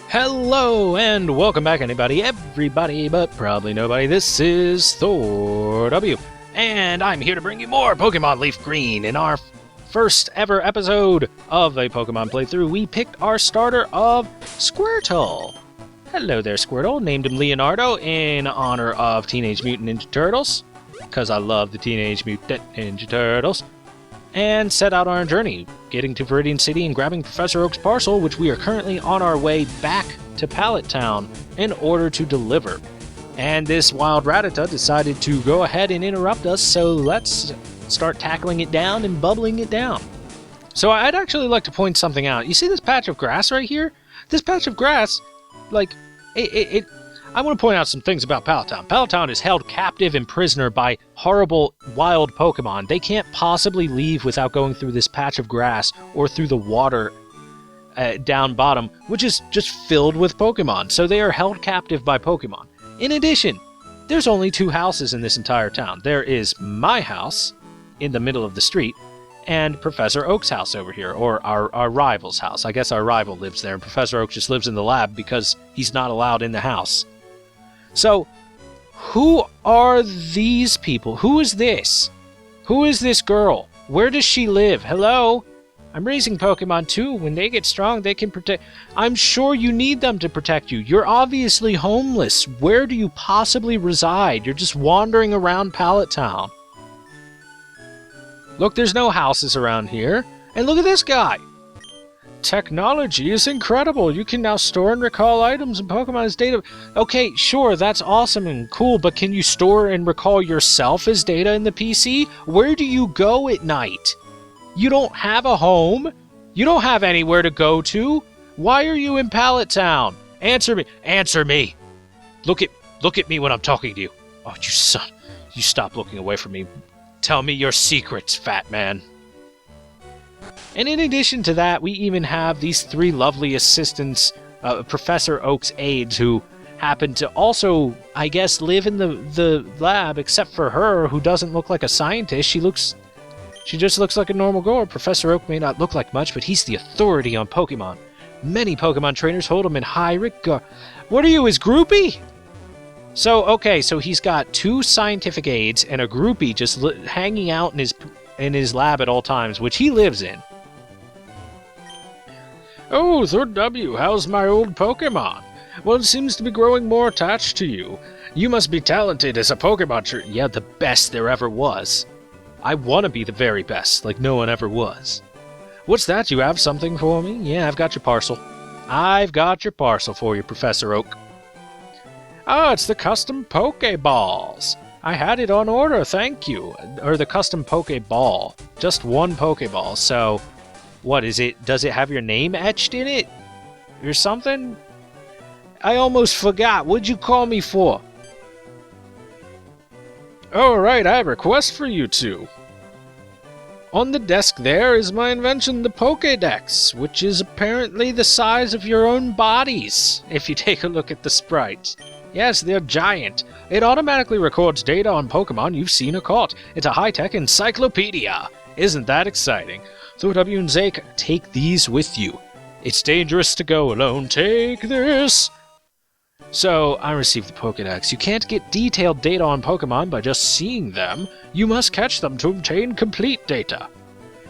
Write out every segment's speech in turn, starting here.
Hello and welcome back, everybody, but probably nobody. This is ThorW, and I'm here to bring you more Pokemon Leafgreen. In our first ever episode of a Pokemon playthrough, we picked our starter of Squirtle. Hello there, Squirtle. Named him Leonardo in honor of Teenage Mutant Ninja Turtles, because I love the Teenage Mutant Ninja Turtles. And set out on our journey, getting to Viridian City and grabbing Professor Oak's parcel, which we are currently on our way back to Pallet Town in order to deliver. And this wild Rattata decided to go ahead and interrupt us, so let's start tackling it down and bubbling it down. So I'd actually like to point something out. You see this patch of grass right here? This patch of grass, like, I want to point out some things about Pallet Town. Pallet Town is held captive and prisoner by horrible wild Pokemon. They can't possibly leave without going through this patch of grass or through the water down bottom, which is just filled with Pokemon. So they are held captive by Pokemon. In addition, there's only two houses in this entire town. There is my house in the middle of the street and Professor Oak's house over here, or our rival's house. I guess our rival lives there, and Professor Oak just lives in the lab because he's not allowed in the house. So, who are these people? Who is this? Who is this girl? Where does she live? Hello? I'm raising Pokemon too. When they get strong, they can protect... I'm sure you need them to protect you. You're obviously homeless. Where do you possibly reside? You're just wandering around Pallet Town. Look, there's no houses around here. And look at this guy. Technology is incredible. You can now store and recall items in Pokemon's data. Okay, sure, that's awesome and cool, but can you store and recall yourself as data in the PC? Where do you go at night? You don't have a home? You don't have anywhere to go to? Why are you in Pallet Town? Answer me. Answer me. Look at me when I'm talking to you. Oh, you son. You stop looking away from me. Tell me your secrets, fat man. And in addition to that, we even have these three lovely assistants, Professor Oak's aides, who happen to also, I guess, live in the lab, except for her, who doesn't look like a scientist. She just looks like a normal girl. Professor Oak may not look like much, but he's the authority on Pokemon. Many Pokemon trainers hold him in high regard. What are you, his groupie? So, okay, so he's got two scientific aides and a groupie just hanging out in his lab at all times, which he lives in. Oh, ThorW, how's my old Pokemon? One seems to be growing more attached to you. You must be talented as a Pokemon trainer. Yeah, the best there ever was. I want to be the very best, like no one ever was. What's that? You have something for me? Yeah, I've got your parcel. I've got your parcel for you, Professor Oak. Ah, it's the custom Pokeballs. I had it on order, thank you. Or the custom Pokeball. Just one Pokeball, so... What is it? Does it have your name etched in it? Or something? I almost forgot. What'd you call me for? Alright, I have a request for you two. On the desk there is my invention, the Pokédex, which is apparently the size of your own bodies, if you take a look at the sprites. Yes, they're giant. It automatically records data on Pokemon you've seen or caught. It's a high-tech encyclopedia. Isn't that exciting? ThorW and Zake, take these with you. It's dangerous to go alone. Take this! So, I received the Pokédex. You can't get detailed data on Pokemon by just seeing them. You must catch them to obtain complete data.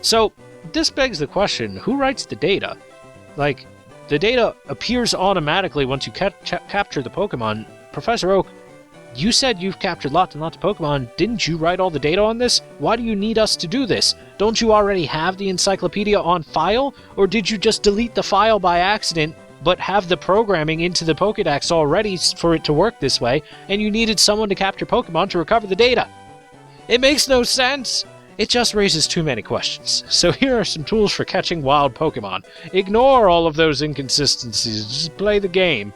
So, this begs the question, who writes the data? Like, the data appears automatically once you capture the Pokemon. Professor Oak, you said you've captured lots and lots of Pokemon. Didn't you write all the data on this? Why do you need us to do this? Don't you already have the encyclopedia on file? Or did you just delete the file by accident, but have the programming into the Pokédex already for it to work this way, and you needed someone to capture Pokemon to recover the data? It makes no sense! It just raises too many questions. So here are some tools for catching wild Pokemon. Ignore all of those inconsistencies. Just play the game.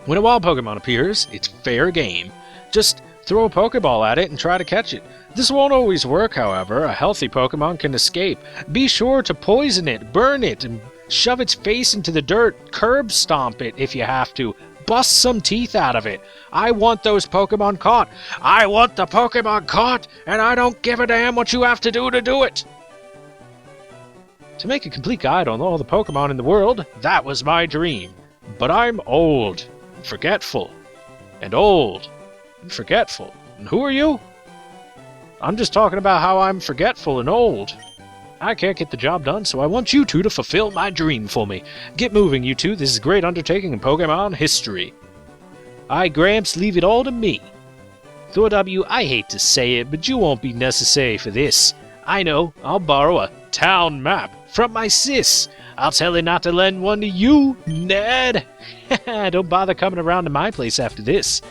When a wild Pokemon appears, it's fair game. Just throw a Pokeball at it and try to catch it. This won't always work, however. A healthy Pokemon can escape. Be sure to poison it, burn it, and shove its face into the dirt. Curb stomp it if you have to. Bust some teeth out of it. I want those Pokemon caught. I want the Pokemon caught, and I don't give a damn what you have to do it. To make a complete guide on all the Pokemon in the world, that was my dream. But I'm old, and forgetful, and old, and forgetful. And who are you? I'm just talking about how I'm forgetful and old. I can't get the job done, so I want you two to fulfill my dream for me. Get moving, you two. This is a great undertaking in Pokemon history. I, Gramps, leave it all to me. ThorW, I hate to say it, but you won't be necessary for this. I know, I'll borrow a town map from my sis. I'll tell her not to lend one to you, Ned. Don't bother coming around to my place after this.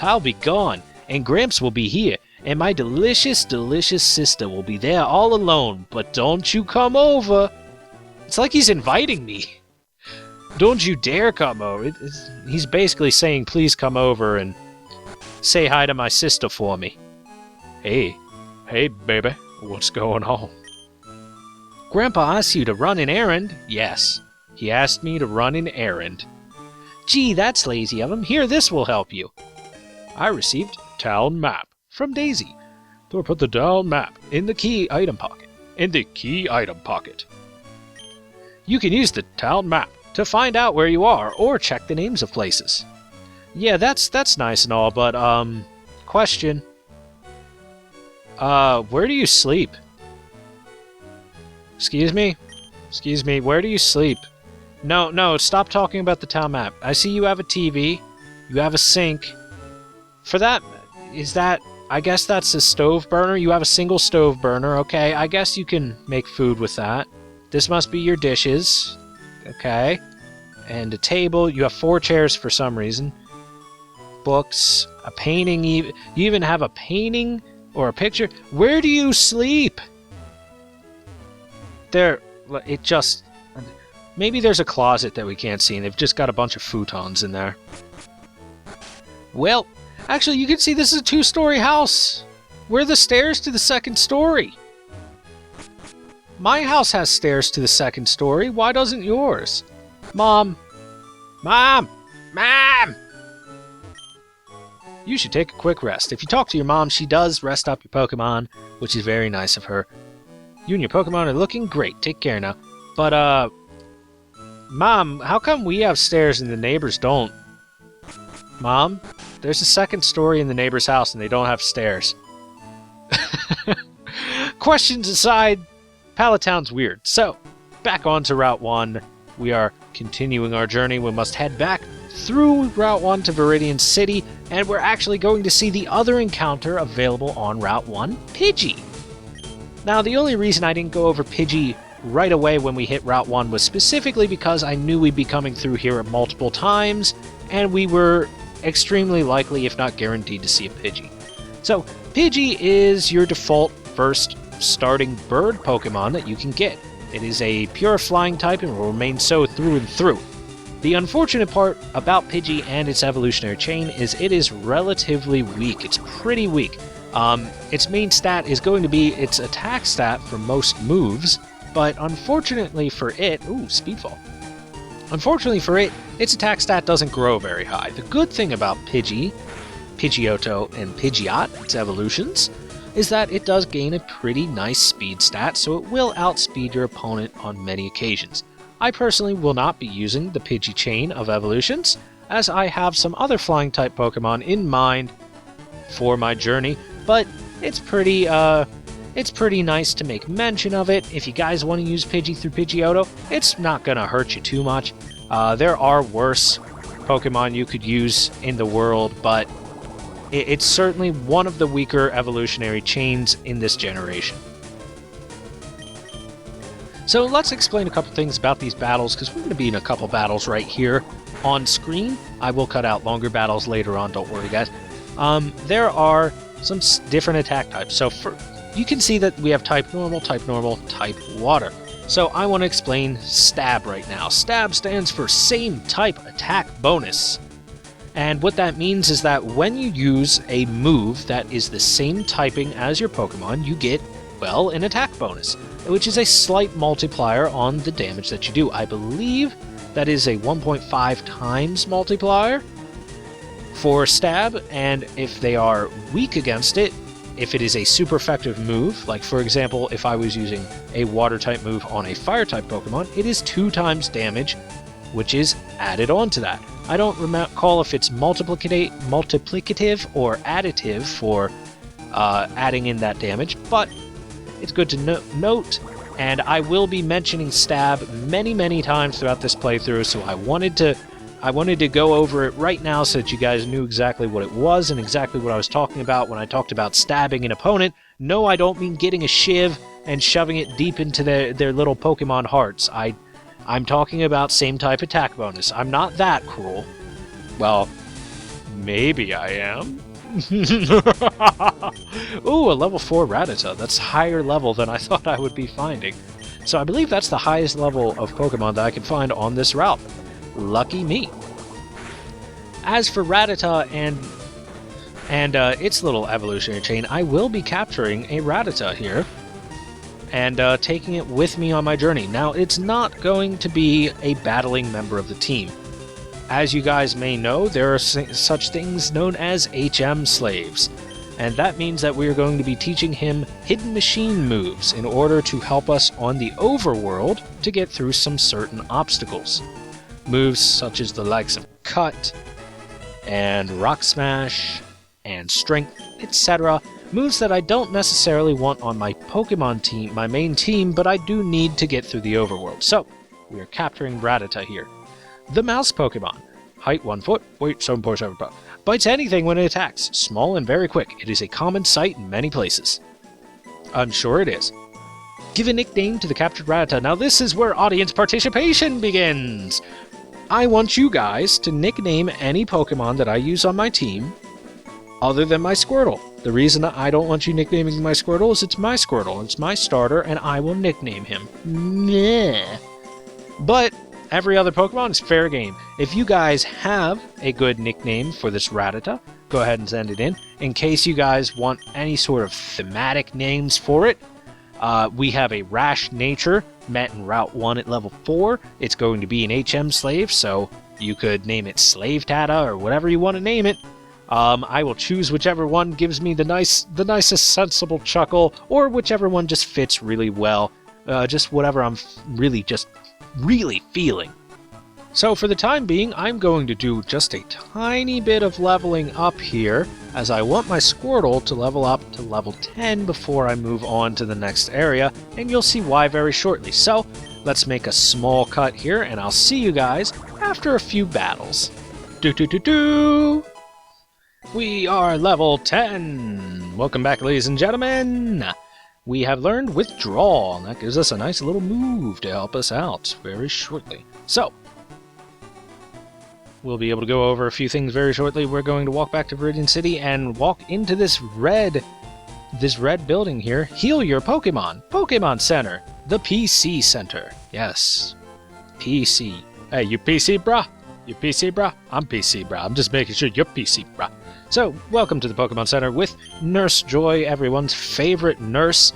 I'll be gone, and Gramps will be here. And my delicious, delicious sister will be there all alone, but don't you come over. It's like he's inviting me. Don't you dare come over. He's basically saying, please come over and say hi to my sister for me. Hey, baby, what's going on? Grandpa asked you to run an errand? Yes, he asked me to run an errand. Gee, that's lazy of him. Here, this will help you. I received town map from Daisy. Thor put the town map in the key item pocket. You can use the town map to find out where you are or check the names of places. Yeah, that's nice and all, but question. Where do you sleep? Excuse me, where do you sleep? No, stop talking about the town map. I see you have a TV, you have a sink. For that, I guess that's a stove burner. You have a single stove burner, okay. I guess you can make food with that. This must be your dishes, okay. And a table. You have 4 chairs for some reason. Books, a painting. You even have a painting or a picture. Where do you sleep? Maybe there's a closet that we can't see, and they've just got a bunch of futons in there. Well, actually, you can see this is a 2-story house. Where are the stairs to the 2nd story? My house has stairs to the 2nd story. Why doesn't yours? Mom! You should take a quick rest. If you talk to your mom, she does rest up your Pokemon, which is very nice of her. You and your Pokemon are looking great. Take care now. But, Mom, how come we have stairs and the neighbors don't? Mom, there's a 2nd story in the neighbor's house and they don't have stairs. Questions aside, Pallet Town's weird. So, back onto Route 1. We are continuing our journey. We must head back through Route 1 to Viridian City, and we're actually going to see the other encounter available on Route 1, Pidgey. Now, the only reason I didn't go over Pidgey right away when we hit Route 1 was specifically because I knew we'd be coming through here multiple times, and we were extremely likely, if not guaranteed, to see a Pidgey. So, Pidgey is your default first starting bird Pokemon that you can get. It is a pure flying type and will remain so through and through. The unfortunate part about Pidgey and its evolutionary chain is it is relatively weak. It's pretty weak. Its main stat is going to be its attack stat for most moves, but unfortunately for it... Ooh, Speedfall. Unfortunately for it, its attack stat doesn't grow very high. The good thing about Pidgey, Pidgeotto, and Pidgeot, its evolutions, is that it does gain a pretty nice speed stat, so it will outspeed your opponent on many occasions. I personally will not be using the Pidgey chain of evolutions, as I have some other flying-type Pokemon in mind for my journey, but it's pretty nice to make mention of it. If you guys want to use Pidgey through Pidgeotto, it's not going to hurt you too much. There are worse Pokemon you could use in the world, but it's certainly one of the weaker evolutionary chains in this generation. So let's explain a couple things about these battles, because we're going to be in a couple battles right here on screen. I will cut out longer battles later on, don't worry guys. There are some different attack types. So you can see that we have type normal, type water. So I want to explain Stab right now. Stab stands for same type attack bonus. And what that means is that when you use a move that is the same typing as your Pokemon, you get, well, an attack bonus, which is a slight multiplier on the damage that you do. I believe that is a 1.5 times multiplier for Stab, and if they are weak against it, if it is a super effective move, like for example, if I was using a water-type move on a fire-type Pokemon, it is 2 times damage, which is added on to that. I don't recall if it's multiplicative or additive for adding in that damage, but it's good to note, and I will be mentioning Stab many times throughout this playthrough, so I wanted to go over it right now so that you guys knew exactly what it was and exactly what I was talking about when I talked about stabbing an opponent. No, I don't mean getting a shiv and shoving it deep into their little Pokemon hearts. I'm talking about same type attack bonus. I'm not that cruel. Well, maybe I am. Ooh, a level 4 Rattata. That's higher level than I thought I would be finding. So I believe that's the highest level of Pokemon that I can find on this route. Lucky me. As for Rattata and its little evolutionary chain, I will be capturing a Rattata here and taking it with me on my journey. Now, it's not going to be a battling member of the team. As you guys may know, there are such things known as HM slaves, and that means that we are going to be teaching him hidden machine moves in order to help us on the overworld to get through some certain obstacles. Moves such as the likes of Cut, and Rock Smash, and Strength, etc. Moves that I don't necessarily want on my Pokemon team, my main team, but I do need to get through the overworld. So, we are capturing Rattata here. The mouse Pokemon. Height 1 foot, weight 7.7 pounds. Bites anything when it attacks. Small and very quick. It is a common sight in many places. I'm sure it is. Give a nickname to the captured Rattata. Now this is where audience participation begins! I want you guys to nickname any Pokemon that I use on my team other than my Squirtle. The reason that I don't want you nicknaming my Squirtle is it's my Squirtle, it's my starter, and I will nickname him. Meh. But every other Pokemon is fair game. If you guys have a good nickname for this Rattata, go ahead and send it in case you guys want any sort of thematic names for it. We have a Rash Nature, met in Route 1 at level 4. It's going to be an HM slave, so you could name it Slave Tata or whatever you want to name it. I will choose whichever one gives me the nicest sensible chuckle, or whichever one just fits really well. Just whatever I'm really feeling. So for the time being, I'm going to do just a tiny bit of leveling up here, as I want my Squirtle to level up to level 10 before I move on to the next area, and you'll see why very shortly. So let's make a small cut here, and I'll see you guys after a few battles. We are level 10! Welcome back, ladies and gentlemen! We have learned Withdraw, and that gives us a nice little move to help us out very shortly. So, we'll be able to go over a few things very shortly. We're going to walk back to Viridian City and walk into this red building here. Heal your Pokemon! Pokemon Center! The PC Center. Yes. PC. Hey, you PC, brah? You PC, brah? I'm PC, brah. I'm just making sure you're PC, brah. So, welcome to the Pokemon Center with Nurse Joy, everyone's favorite nurse,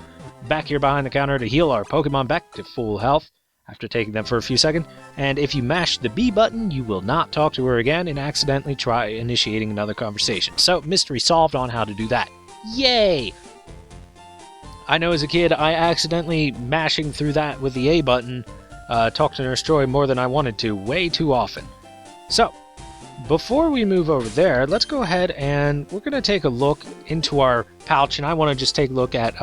back here behind the counter to heal our Pokemon back to full health after taking them for a few seconds. And if you mash the B button, you will not talk to her again and accidentally try initiating another conversation. So, mystery solved on how to do that. Yay! I know as a kid, I accidentally, mashing through that with the A button, talked to Nurse Joy more than I wanted to, way too often. So, before we move over there, let's go ahead and we're going to take a look into our pouch, and I want to just take a look at,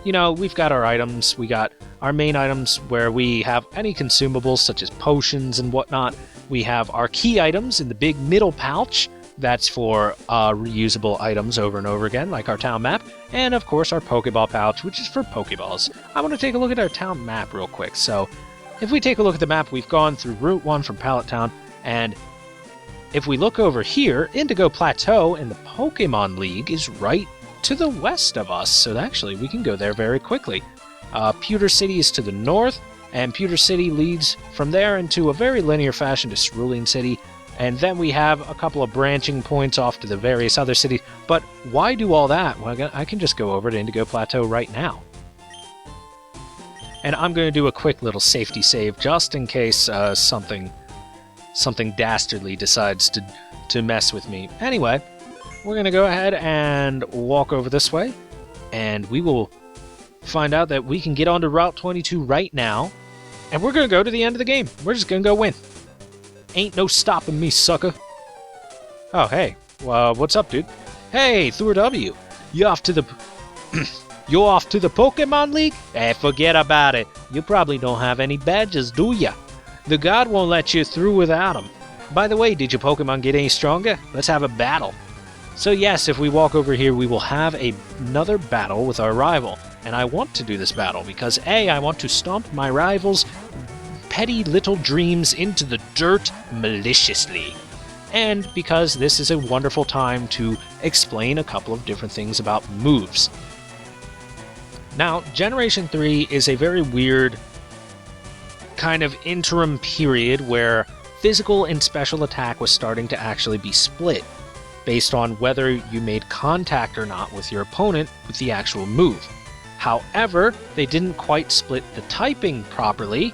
we've got our items. We got our main items where we have any consumables such as potions and whatnot. We have our key items in the big middle pouch. That's for reusable items over and over again, like our town map. And, of course, our Pokeball pouch, which is for Pokeballs. I want to take a look at our town map real quick. So, if we take a look at the map, we've gone through Route 1 from Pallet Town, and if we look over here, Indigo Plateau and the Pokemon League is right to the west of us, so actually we can go there very quickly. Pewter City is to the north, and Pewter City leads from there into a very linear fashion to Cerulean City, and then we have a couple of branching points off to the various other cities. But why do all that? Well, I can just go over to Indigo Plateau right now. And I'm going to do a quick little safety save just in case something dastardly decides to mess with me. Anyway, we're going to go ahead and walk over this way, and we will find out that we can get onto Route 22 right now, and we're going to go to the end of the game. We're just going to go win. Ain't no stopping me, sucker. Oh, hey. Well, what's up, dude? Hey, ThorW. You off to the... You off to the Pokemon League? Forget about it. You probably don't have any badges, do ya? The god won't let you through without them. By the way, did your Pokemon get any stronger? Let's have a battle. So yes, if we walk over here, we will have another battle with our rival. And I want to do this battle because A, I want to stomp my rival's petty little dreams into the dirt maliciously. And because this is a wonderful time to explain a couple of different things about moves. Now, Generation 3 is a very weird kind of interim period where physical and special attack was starting to actually be split based on whether you made contact or not with your opponent with the actual move. However, they didn't quite split the typing properly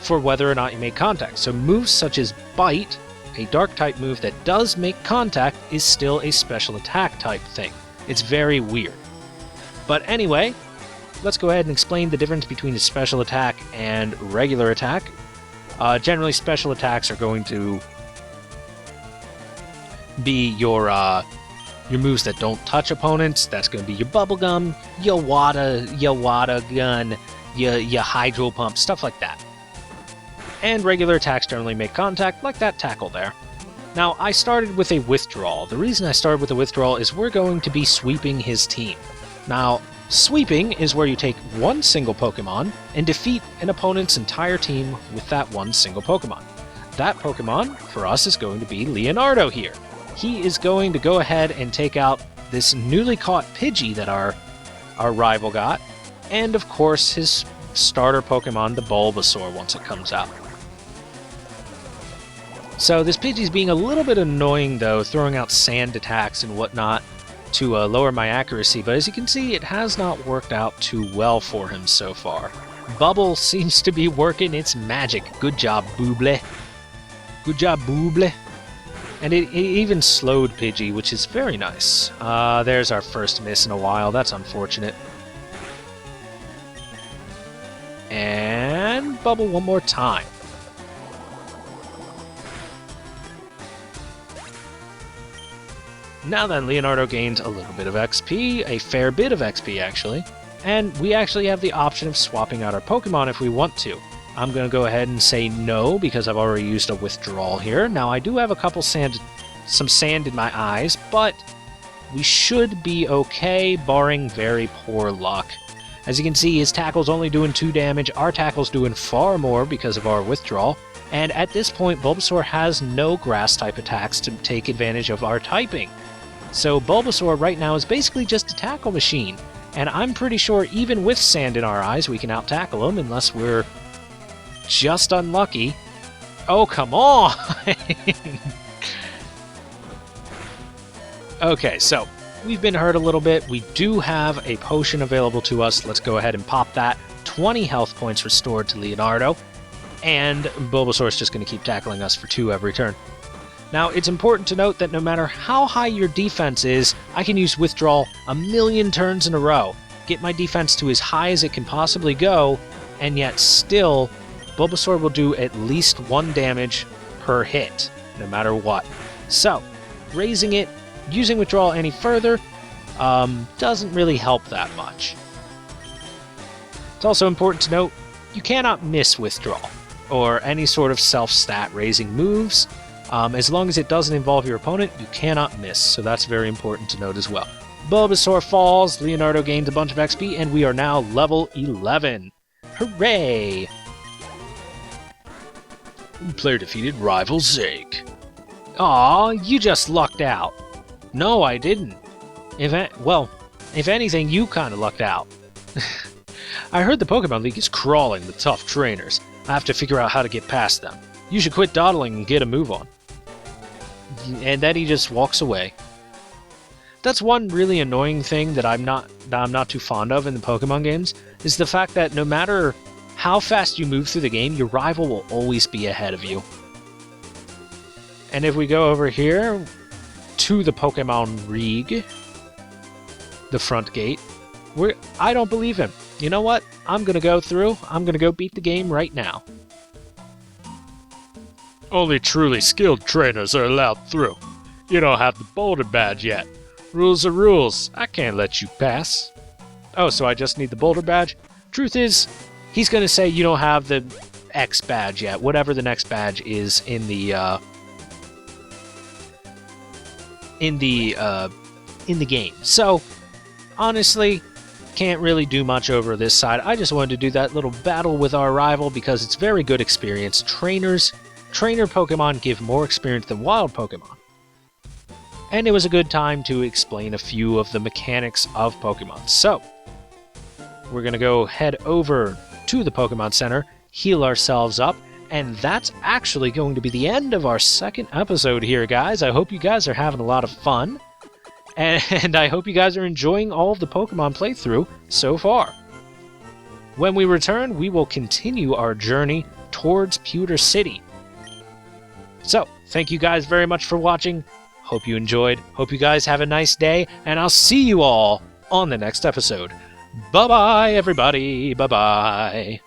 for whether or not you made contact. So moves such as Bite, a dark type move that does make contact, is still a special attack type thing. It's very weird. But anyway, let's go ahead and explain the difference between a special attack and regular attack. Generally, special attacks are going to be your moves that don't touch opponents. That's going to be your bubblegum, your water gun, your hydro pump, stuff like that. And regular attacks generally make contact, like that tackle there. Now, I started with a withdrawal. The reason I started with a withdrawal is we're going to be sweeping his team. Now, sweeping is where you take one single Pokemon and defeat an opponent's entire team with that one single Pokemon. That Pokemon, for us, is going to be Leonardo here. He is going to go ahead and take out this newly caught Pidgey that our rival got, and of course his starter Pokemon, the Bulbasaur, once it comes out. So this Pidgey's being a little bit annoying though, throwing out sand attacks and whatnot to lower my accuracy, but as you can see, it has not worked out too well for him so far. Bubble seems to be working its magic. Good job, Booble. Good job, Booble. And it even slowed Pidgey, which is very nice. There's our first miss in a while. That's unfortunate. And Bubble one more time. Now then, Leonardo gained a little bit of XP, a fair bit of XP actually, and we actually have the option of swapping out our Pokemon if we want to. I'm going to go ahead and say no because I've already used a withdrawal here. Now I do have a couple some sand in my eyes, but we should be okay, barring very poor luck. As you can see, his tackle's only doing 2 damage, our tackle's doing far more because of our withdrawal, and at this point Bulbasaur has no grass-type attacks to take advantage of our typing. So Bulbasaur right now is basically just a tackle machine, and I'm pretty sure even with sand in our eyes we can out-tackle him unless we're just unlucky. Oh, come on! Okay, so we've been hurt a little bit. We do have a potion available to us. Let's go ahead and pop that. 20 health points restored to Leonardo, and Bulbasaur's just going to keep tackling us for 2 every turn. Now, it's important to note that no matter how high your defense is, I can use Withdrawal a million turns in a row, get my defense to as high as it can possibly go, and yet still, Bulbasaur will do at least 1 damage per hit, no matter what. So, raising it, using Withdrawal any further, doesn't really help that much. It's also important to note, you cannot miss Withdrawal, or any sort of self-stat raising moves. As long as it doesn't involve your opponent, you cannot miss, so that's very important to note as well. Bulbasaur falls, Leonardo gains a bunch of XP, and we are now level 11. Hooray! Player defeated rival Zake. Aw, you just lucked out. No, I didn't. If anything, you kinda lucked out. I heard the Pokemon League is crawling with tough trainers. I have to figure out how to get past them. You should quit dawdling and get a move on. And then he just walks away. That's one really annoying thing that I'm not too fond of in the Pokemon games, is the fact that no matter how fast you move through the game, your rival will always be ahead of you. And if we go over here, to the Pokemon Rig, the front gate. I don't believe him. You know what? I'm gonna go through. I'm gonna go beat the game right now. Only truly skilled trainers are allowed through. You don't have the Boulder Badge yet. Rules are rules. I can't let you pass. Oh, so I just need the Boulder Badge? Truth is, he's gonna say you don't have the X badge yet. Whatever the next badge is in the game. So, honestly, can't really do much over this side. I just wanted to do that little battle with our rival because it's very good experience. Trainer Pokemon give more experience than wild Pokemon. And it was a good time to explain a few of the mechanics of Pokemon. So, we're going to go head over to the Pokemon Center, heal ourselves up, and that's actually going to be the end of our second episode here, guys. I hope you guys are having a lot of fun. And I hope you guys are enjoying all of the Pokemon playthrough so far. When we return, we will continue our journey towards Pewter City. So, thank you guys very much for watching. Hope you enjoyed. Hope you guys have a nice day. And I'll see you all on the next episode. Bye-bye, everybody. Bye-bye.